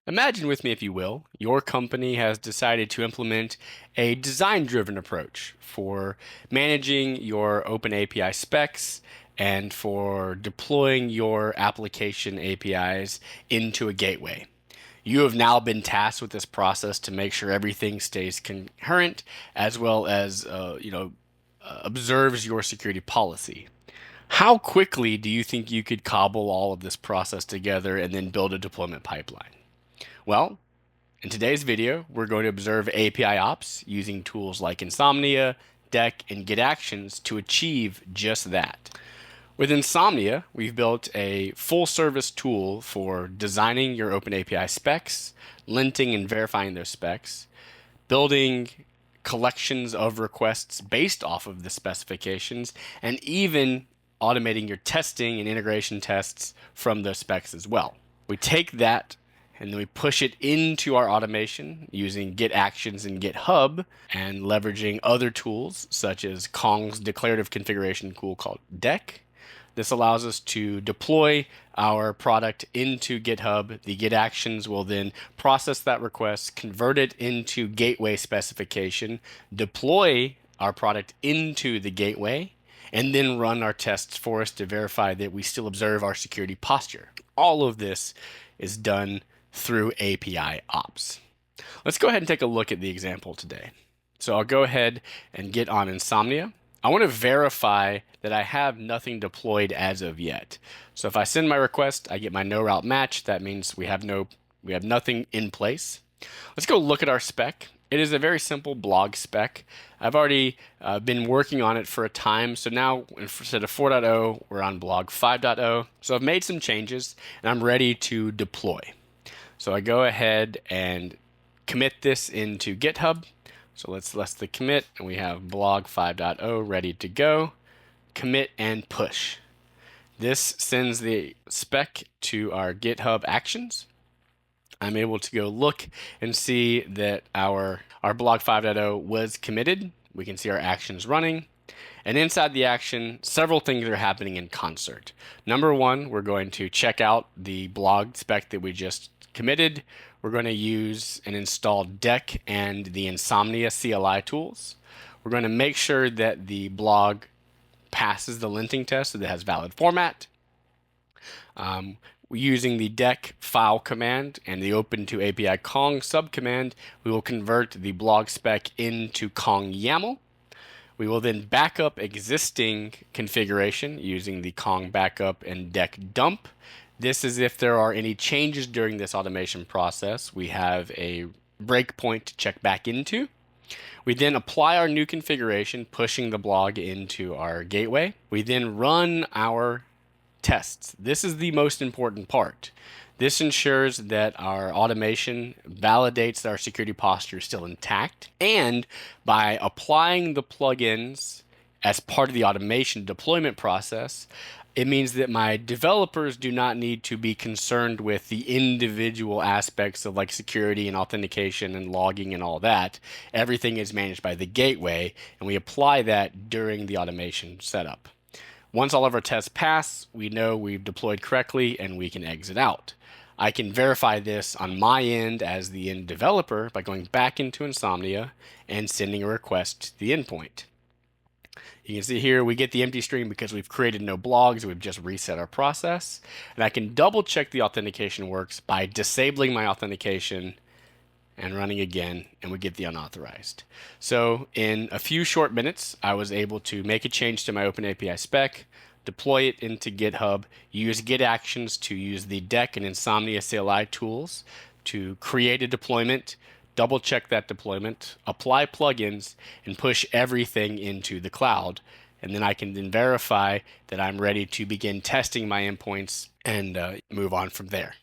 Imagine with me, if you will, your company has decided to implement a design-driven approach for managing your open API specs and for deploying your application APIs into a gateway. You have now been tasked with this process to make sure everything stays concurrent as well as observes your security policy. How quickly do you think you could cobble all of this process together and then build a deployment pipeline? Well, in today's video, we're going to observe API ops using tools like Insomnia, Deck, and Git Actions to achieve just that. With Insomnia, we've built a full-service tool for designing your OpenAPI specs, linting and verifying those specs, building collections of requests based off of the specifications, and even automating your testing and integration tests from those specs as well. We take that and then we push it into our automation using Git Actions and GitHub and leveraging other tools such as Kong's declarative configuration tool called Deck. This allows us to deploy our product into GitHub. The Git Actions will then process that request, convert it into gateway specification, deploy our product into the gateway, and then run our tests for us to verify that we still observe our security posture. All of this is done through API ops. Let's go ahead and take a look at the example today. So I'll go ahead and get on Insomnia. I want to verify that I have nothing deployed as of yet. So if I send my request, I get my no route match. That means we have nothing in place. Let's go look at our spec. It is a very simple blog spec. I've already been working on it for a time. So now instead of 4.0, we're on blog 5.0. So I've made some changes and I'm ready to deploy. So I go ahead and commit this into GitHub. So let's the commit, and we have blog 5.0 ready to go. Commit and push. This sends the spec to our GitHub Actions. I'm able to go look and see that our blog 5.0 was committed. We can see our actions running. And inside the action, several things are happening in concert. Number one, we're going to check out the blog spec that we just committed. We're going to use and install Deck and the Insomnia CLI tools. We're going to make sure that the blog passes the linting test so that it has valid format. Using the Deck file command and the open to API Kong subcommand, we will convert the blog spec into Kong YAML. We will then back up existing configuration using the Kong backup and Deck dump. This is if there are any changes during this automation process. We have a breakpoint to check back into. We then apply our new configuration, pushing the blog into our gateway. We then run our tests. This is the most important part. This ensures that our automation validates that our security posture is still intact. And by applying the plugins as part of the automation deployment process, it means that my developers do not need to be concerned with the individual aspects of like security and authentication and logging and all that. Everything is managed by the gateway, and we apply that during the automation setup. Once all of our tests pass, we know we've deployed correctly and we can exit out. I can verify this on my end as the end developer by going back into Insomnia and sending a request to the endpoint. You can see here we get the empty string because we've created no blogs. We've just reset our process. And I can double check the authentication works by disabling my authentication and running again, and we get the unauthorized. So in a few short minutes, I was able to make a change to my OpenAPI spec, deploy it into GitHub, use Git Actions to use the Deck and Insomnia CLI tools to create a deployment, double check that deployment, apply plugins, and push everything into the cloud. And then I can then verify that I'm ready to begin testing my endpoints and move on from there.